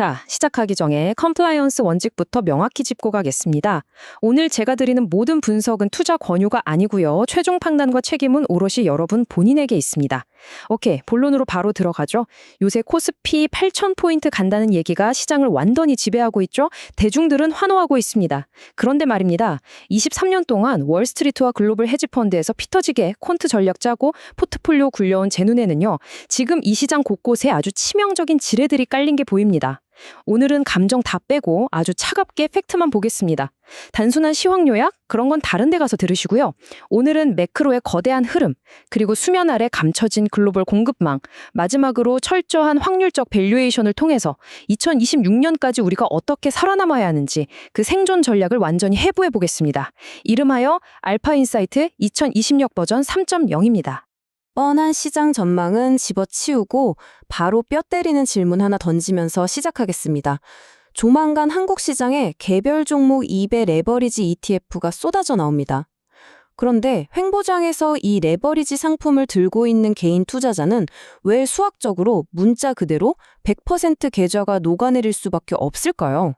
자, 시작하기 전에 컴플라이언스 원칙부터 명확히 짚고 가겠습니다. 오늘 제가 드리는 모든 분석은 투자 권유가 아니고요. 최종 판단과 책임은 오롯이 여러분 본인에게 있습니다. 오케이, 본론으로 바로 들어가죠. 요새 코스피 8,000포인트 간다는 얘기가 시장을 완전히 지배하고 있죠. 대중들은 환호하고 있습니다. 그런데 말입니다. 23년 동안 월스트리트와 글로벌 헤지펀드에서 피 터지게 퀀트 전략 짜고 포트폴리오 굴려온 제 눈에는요. 지금 이 시장 곳곳에 아주 치명적인 지뢰들이 깔린 게 보입니다. 오늘은 감정 다 빼고 아주 차갑게 팩트만 보겠습니다. 단순한 시황 요약? 그런 건 다른 데 가서 들으시고요. 오늘은 매크로의 거대한 흐름, 그리고 수면 아래 감춰진 글로벌 공급망, 마지막으로 철저한 확률적 밸류에이션을 통해서 2026년까지 우리가 어떻게 살아남아야 하는지 그 생존 전략을 완전히 해부해 보겠습니다. 이름하여 알파인사이트 2026 버전 3.0입니다. 뻔한 시장 전망은 집어치우고 바로 뼈 때리는 질문 하나 던지면서 시작하겠습니다. 조만간 한국 시장에 개별 종목 2배 레버리지 ETF가 쏟아져 나옵니다. 그런데 횡보장에서 이 레버리지 상품을 들고 있는 개인 투자자는 왜 수학적으로 문자 그대로 100% 계좌가 녹아내릴 수밖에 없을까요?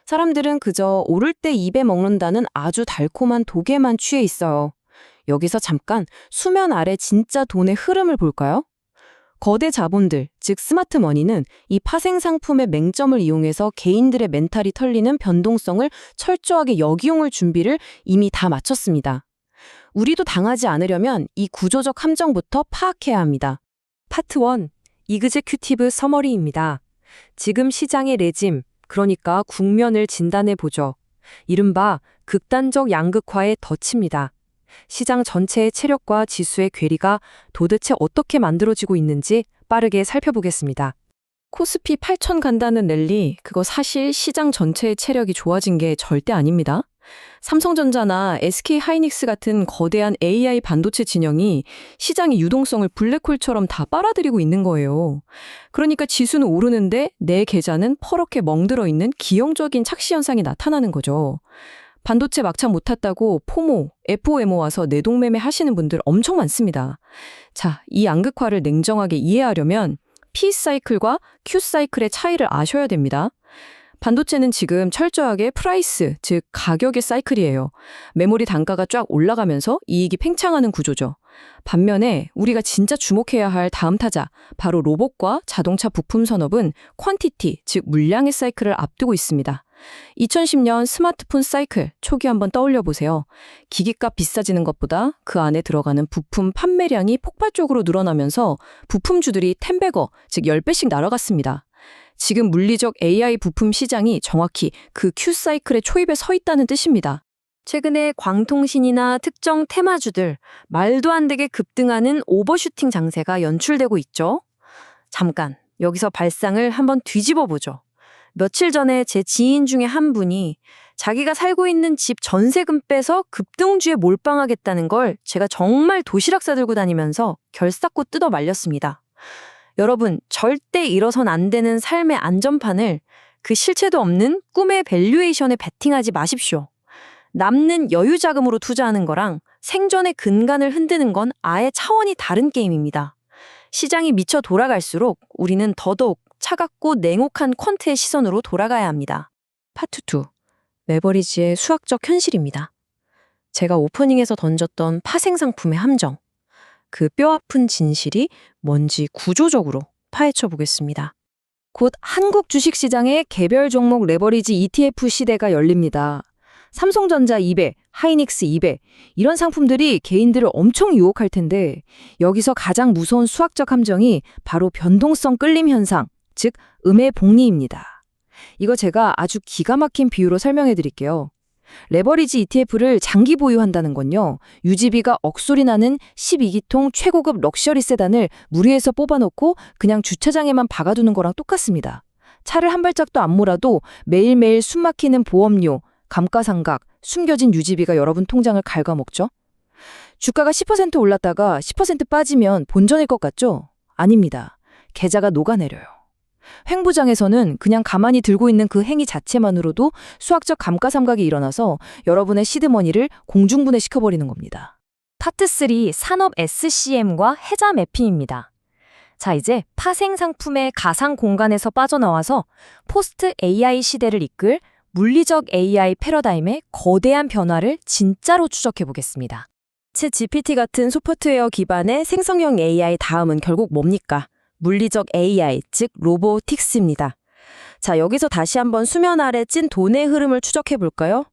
사람들은 그저 오를 때 입에 먹는다는 아주 달콤한 독에만 취해 있어요. 여기서 잠깐 수면 아래 진짜 돈의 흐름을 볼까요? 거대 자본들, 즉 스마트머니는 이 파생 상품의 맹점을 이용해서 개인들의 멘탈이 털리는 변동성을 철저하게 역이용할 준비를 이미 다 마쳤습니다. 우리도 당하지 않으려면 이 구조적 함정부터 파악해야 합니다. 파트 1, 이그제큐티브 서머리입니다. 지금 시장의 레짐, 그러니까 국면을 진단해보죠. 이른바 극단적 양극화의 덫입니다. 시장 전체의 체력과 지수의 괴리가 도대체 어떻게 만들어지고 있는지 빠르게 살펴보겠습니다. 코스피 8,000 간다는 랠리, 그거 사실 시장 전체의 체력이 좋아진 게 절대 아닙니다. 삼성전자나 SK하이닉스 같은 거대한 AI 반도체 진영이 시장의 유동성을 블랙홀처럼 다 빨아들이고 있는 거예요. 그러니까 지수는 오르는데 내 계좌는 퍼렇게 멍들어 있는 기형적인 착시 현상이 나타나는 거죠. 반도체 막차 못 탔다고 포모, FOMO 와서 내동매매 하시는 분들 엄청 많습니다. 자, 이 양극화를 냉정하게 이해하려면 P 사이클과 Q 사이클의 차이를 아셔야 됩니다. 반도체는 지금 철저하게 프라이스, 즉 가격의 사이클이에요. 메모리 단가가 쫙 올라가면서 이익이 팽창하는 구조죠. 반면에 우리가 진짜 주목해야 할 다음 타자, 바로 로봇과 자동차 부품 산업은 퀀티티, 즉 물량의 사이클을 앞두고 있습니다. 2010년 스마트폰 사이클 초기 한번 떠올려 보세요. 기기값 비싸지는 것보다 그 안에 들어가는 부품 판매량이 폭발적으로 늘어나면서 부품주들이 10배거, 즉 10배씩 날아갔습니다. 지금 물리적 AI 부품 시장이 정확히 그 Q 사이클의 초입에 서 있다는 뜻입니다. 최근에 광통신이나 특정 테마주들, 말도 안 되게 급등하는 오버슈팅 장세가 연출되고 있죠. 잠깐, 여기서 발상을 한번 뒤집어 보죠. 며칠 전에 제 지인 중에 한 분이 자기가 살고 있는 집 전세금 빼서 급등주에 몰빵하겠다는 걸 제가 정말 도시락 싸들고 다니면서 결사코 뜯어 말렸습니다. 여러분, 절대 잃어선 안 되는 삶의 안전판을 그 실체도 없는 꿈의 밸류에이션에 베팅하지 마십시오. 남는 여유 자금으로 투자하는 거랑 생존의 근간을 흔드는 건 아예 차원이 다른 게임입니다. 시장이 미쳐 돌아갈수록 우리는 더더욱 차갑고 냉혹한 퀀트의 시선으로 돌아가야 합니다. 파트 2. 레버리지의 수학적 현실입니다. 제가 오프닝에서 던졌던 파생상품의 함정, 그 뼈아픈 진실이 뭔지 구조적으로 파헤쳐 보겠습니다. 곧 한국 주식시장의 개별 종목 레버리지 ETF 시대가 열립니다. 삼성전자 2배, 하이닉스 2배, 이런 상품들이 개인들을 엄청 유혹할 텐데 여기서 가장 무서운 수학적 함정이 바로 변동성 끌림 현상, 즉 음의 복리입니다. 이거 제가 아주 기가 막힌 비유로 설명해 드릴게요. 레버리지 ETF를 장기 보유한다는 건요. 유지비가 억소리 나는 12기통 최고급 럭셔리 세단을 무리해서 뽑아놓고 그냥 주차장에만 박아두는 거랑 똑같습니다. 차를 한 발짝도 안 몰아도 매일매일 숨막히는 보험료, 감가상각, 숨겨진 유지비가 여러분 통장을 갉아먹죠. 주가가 10% 올랐다가 10% 빠지면 본전일 것 같죠? 아닙니다. 계좌가 녹아내려요. 횡보장에서는 그냥 가만히 들고 있는 그 행위 자체만으로도 수학적 감가상각이 일어나서 여러분의 시드머니를 공중분해시켜버리는 겁니다. 파트 3 산업 SCM과 해자 매핑입니다. 자, 이제 파생 상품의 가상 공간에서 빠져나와서 포스트 AI 시대를 이끌 물리적 AI 패러다임의 거대한 변화를 진짜로 추적해 보겠습니다. 챗 GPT 같은 소프트웨어 기반의 생성형 AI 다음은 결국 뭡니까? 물리적 AI, 즉 로보틱스입니다. 자, 여기서 다시 한번 수면 아래 찐 돈의 흐름을 추적해 볼까요?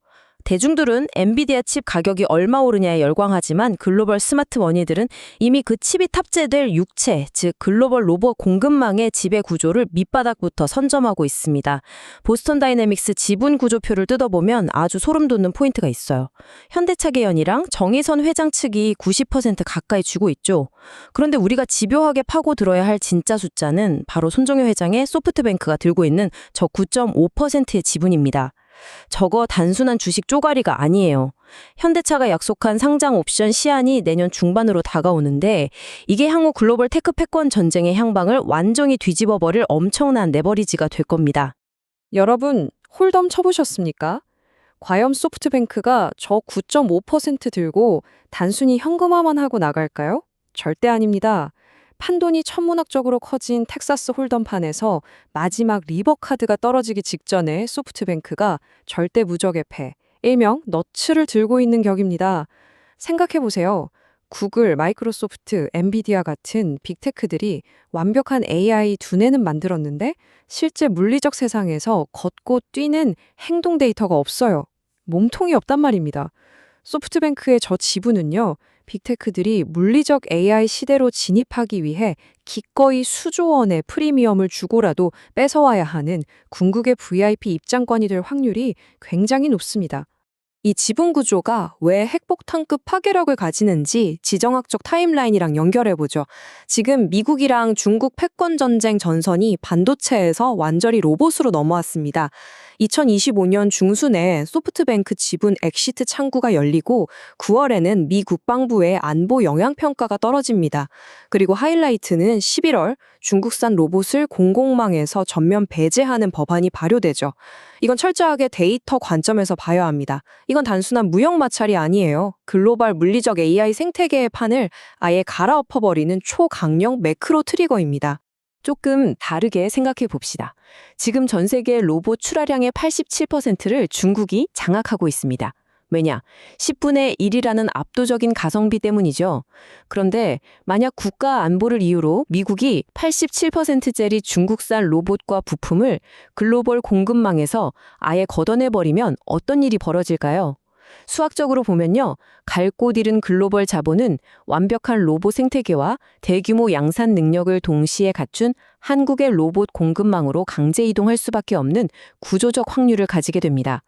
대중들은 엔비디아 칩 가격이 얼마 오르냐에 열광하지만 글로벌 스마트 머니들은 이미 그 칩이 탑재될 육체, 즉 글로벌 로봇 공급망의 지배 구조를 밑바닥부터 선점하고 있습니다. 보스턴 다이내믹스 지분 구조표를 뜯어보면 아주 소름 돋는 포인트가 있어요. 현대차 계열이랑 정의선 회장 측이 90% 가까이 쥐고 있죠. 그런데 우리가 집요하게 파고 들어야 할 진짜 숫자는 바로 손정혜 회장의 소프트뱅크가 들고 있는 저 9.5%의 지분입니다. 저거 단순한 주식 쪼가리가 아니에요. 현대차가 약속한 상장 옵션 시한이 내년 중반으로 다가오는데 이게 향후 글로벌 테크 패권 전쟁의 향방을 완전히 뒤집어 버릴 엄청난 레버리지가 될 겁니다. 여러분, 홀덤 쳐보셨습니까? 과연 소프트뱅크가 저 9.5% 들고 단순히 현금화만 하고 나갈까요? 절대 아닙니다. 판돈이 천문학적으로 커진 텍사스 홀덤판에서 마지막 리버카드가 떨어지기 직전에 소프트뱅크가 절대 무적의 패, 일명 너츠를 들고 있는 격입니다. 생각해보세요. 구글, 마이크로소프트, 엔비디아 같은 빅테크들이 완벽한 AI 두뇌는 만들었는데 실제 물리적 세상에서 걷고 뛰는 행동 데이터가 없어요. 몸통이 없단 말입니다. 소프트뱅크의 저 지분은요, 빅테크들이 물리적 AI 시대로 진입하기 위해 기꺼이 수조 원의 프리미엄을 주고라도 뺏어와야 하는 궁극의 VIP 입장권이 될 확률이 굉장히 높습니다. 이 지분 구조가 왜 핵폭탄급 파괴력을 가지는지 지정학적 타임라인이랑 연결해보죠. 지금 미국이랑 중국 패권 전쟁 전선이 반도체에서 완전히 로봇으로 넘어왔습니다. 2025년 중순에 소프트뱅크 지분 엑시트 창구가 열리고 9월에는 미 국방부의 안보 영향평가가 떨어집니다. 그리고 하이라이트는 11월 중국산 로봇을 공공망에서 전면 배제하는 법안이 발효되죠. 이건 철저하게 데이터 관점에서 봐야 합니다. 이건 단순한 무역 마찰이 아니에요. 글로벌 물리적 AI 생태계의 판을 아예 갈아엎어버리는 초강력 매크로 트리거입니다. 조금 다르게 생각해 봅시다. 지금 전 세계 로봇 출하량의 87%를 중국이 장악하고 있습니다. 왜냐? 10분의 1이라는 압도적인 가성비 때문이죠. 그런데 만약 국가 안보를 이유로 미국이 87%짜리 중국산 로봇과 부품을 글로벌 공급망에서 아예 걷어내버리면 어떤 일이 벌어질까요? 수학적으로 보면요, 갈 곳 잃은 글로벌 자본은 완벽한 로봇 생태계와 대규모 양산 능력을 동시에 갖춘 한국의 로봇 공급망으로 강제 이동할 수밖에 없는 구조적 확률을 가지게 됩니다.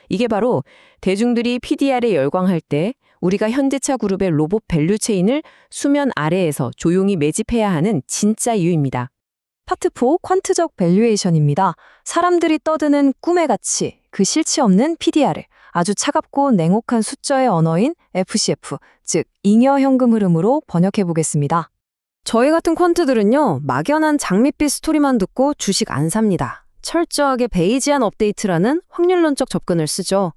이게 바로 대중들이 PDR에 열광할 때 우리가 현대차 그룹의 로봇 밸류체인을 수면 아래에서 조용히 매집해야 하는 진짜 이유입니다. 파트 4 퀀트적 밸류에이션입니다. 사람들이 떠드는 꿈의 가치, 그 실체 없는 PDR을 아주 차갑고 냉혹한 숫자의 언어인 FCF, 즉 잉여 현금 흐름으로 번역해 보겠습니다. 저희 같은 퀀트들은요, 막연한 장밋빛 스토리만 듣고 주식 안 삽니다. 철저하게 베이지한 업데이트라는 확률론적 접근을 쓰죠.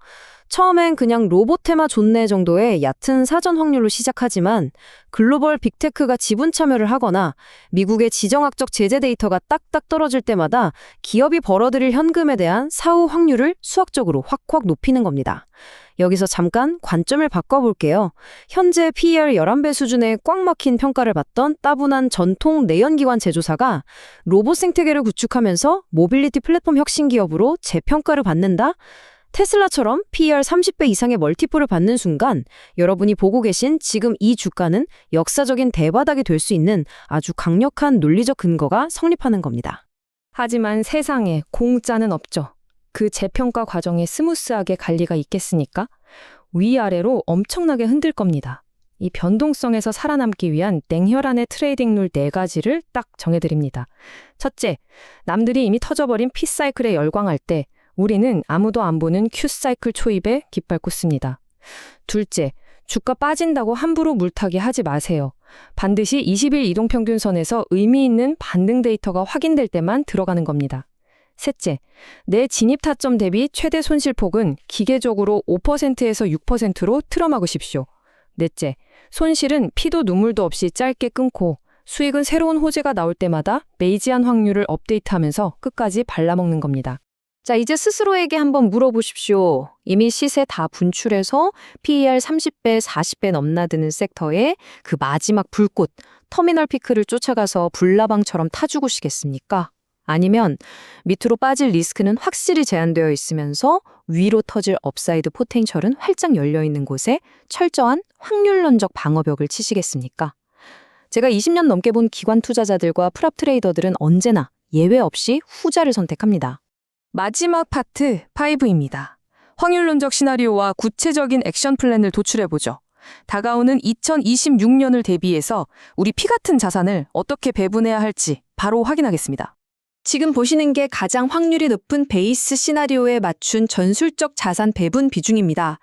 처음엔 그냥 로봇 테마 좋네 정도의 얕은 사전 확률로 시작하지만 글로벌 빅테크가 지분 참여를 하거나 미국의 지정학적 제재 데이터가 딱딱 떨어질 때마다 기업이 벌어들일 현금에 대한 사후 확률을 수학적으로 확확 높이는 겁니다. 여기서 잠깐 관점을 바꿔볼게요. 현재 PER 11배 수준의 꽉 막힌 평가를 받던 따분한 전통 내연기관 제조사가 로봇 생태계를 구축하면서 모빌리티 플랫폼 혁신 기업으로 재평가를 받는다? 테슬라처럼 PER 30배 이상의 멀티플을 받는 순간 여러분이 보고 계신 지금 이 주가는 역사적인 대바닥이 될 수 있는 아주 강력한 논리적 근거가 성립하는 겁니다. 하지만 세상에 공짜는 없죠. 그 재평가 과정에 스무스하게 갈 리가 있겠습니까? 위아래로 엄청나게 흔들 겁니다. 이 변동성에서 살아남기 위한 냉혈한의 트레이딩 룰 4가지를 딱 정해드립니다. 첫째, 남들이 이미 터져버린 P사이클에 열광할 때 우리는 아무도 안 보는 Q사이클 초입에 깃발 꽂습니다. 둘째, 주가 빠진다고 함부로 물타기 하지 마세요. 반드시 20일 이동평균선에서 의미 있는 반등 데이터가 확인될 때만 들어가는 겁니다. 셋째, 내 진입 타점 대비 최대 손실폭은 기계적으로 5%에서 6%로 틀어 막으십시오. 넷째, 손실은 피도 눈물도 없이 짧게 끊고 수익은 새로운 호재가 나올 때마다 메이지한 확률을 업데이트하면서 끝까지 발라먹는 겁니다. 자, 이제 스스로에게 한번 물어보십시오. 이미 시세 다 분출해서 PER 30배, 40배 넘나드는 섹터에 그 마지막 불꽃, 터미널 피크를 쫓아가서 불나방처럼 타 죽으시겠습니까? 아니면 밑으로 빠질 리스크는 확실히 제한되어 있으면서 위로 터질 업사이드 포텐셜은 활짝 열려 있는 곳에 철저한 확률론적 방어벽을 치시겠습니까? 제가 20년 넘게 본 기관 투자자들과 프랍 트레이더들은 언제나 예외 없이 후자를 선택합니다. 마지막 파트 5입니다. 확률론적 시나리오와 구체적인 액션 플랜을 도출해보죠. 다가오는 2026년을 대비해서 우리 피 같은 자산을 어떻게 배분해야 할지 바로 확인하겠습니다. 지금 보시는 게 가장 확률이 높은 베이스 시나리오에 맞춘 전술적 자산 배분 비중입니다.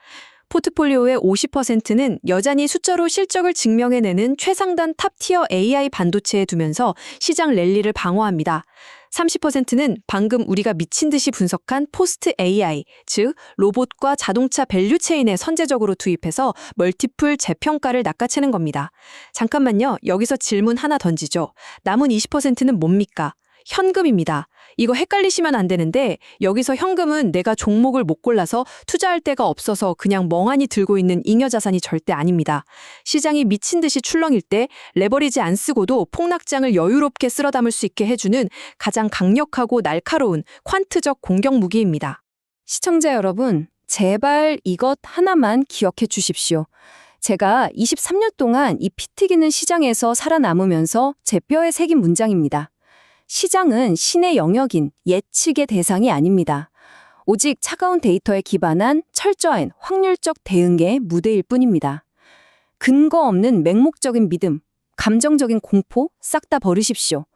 포트폴리오의 50%는 여전히 숫자로 실적을 증명해내는 최상단 탑티어 AI 반도체에 두면서 시장 랠리를 방어합니다. 30%는 방금 우리가 미친 듯이 분석한 포스트 AI, 즉 로봇과 자동차 밸류체인에 선제적으로 투입해서 멀티플 재평가를 낚아채는 겁니다. 잠깐만요. 여기서 질문 하나 던지죠. 남은 20%는 뭡니까? 현금입니다. 이거 헷갈리시면 안 되는데 여기서 현금은 내가 종목을 못 골라서 투자할 데가 없어서 그냥 멍하니 들고 있는 잉여 자산이 절대 아닙니다. 시장이 미친 듯이 출렁일 때 레버리지 안 쓰고도 폭락장을 여유롭게 쓸어 담을 수 있게 해주는 가장 강력하고 날카로운 퀀트적 공격 무기입니다. 시청자 여러분, 제발 이것 하나만 기억해 주십시오. 제가 23년 동안 이 피 튀기는 시장에서 살아남으면서 제 뼈에 새긴 문장입니다. 시장은 신의 영역인 예측의 대상이 아닙니다. 오직 차가운 데이터에 기반한 철저한 확률적 대응의 무대일 뿐입니다. 근거 없는 맹목적인 믿음, 감정적인 공포 싹 다 버리십시오.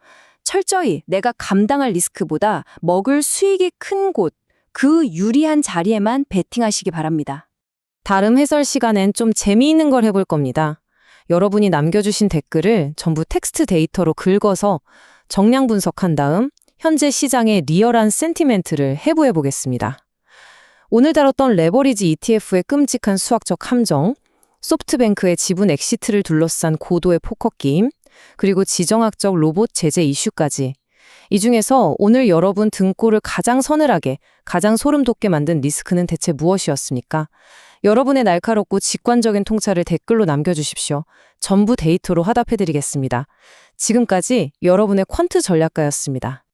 철저히 내가 감당할 리스크보다 먹을 수익이 큰 곳, 그 유리한 자리에만 베팅하시기 바랍니다. 다음 해설 시간엔 좀 재미있는 걸 해볼 겁니다. 여러분이 남겨주신 댓글을 전부 텍스트 데이터로 긁어서 정량 분석한 다음 현재 시장의 리얼한 센티멘트를 해부해 보겠습니다. 오늘 다뤘던 레버리지 ETF의 끔찍한 수학적 함정, 소프트뱅크의 지분 엑시트를 둘러싼 고도의 포커 게임, 그리고 지정학적 로봇 제재 이슈까지. 이 중에서 오늘 여러분 등골을 가장 서늘하게, 가장 소름 돋게 만든 리스크는 대체 무엇이었습니까? 여러분의 날카롭고 직관적인 통찰을 댓글로 남겨주십시오. 전부 데이터로 화답해드리겠습니다. 지금까지 여러분의 퀀트 전략가였습니다.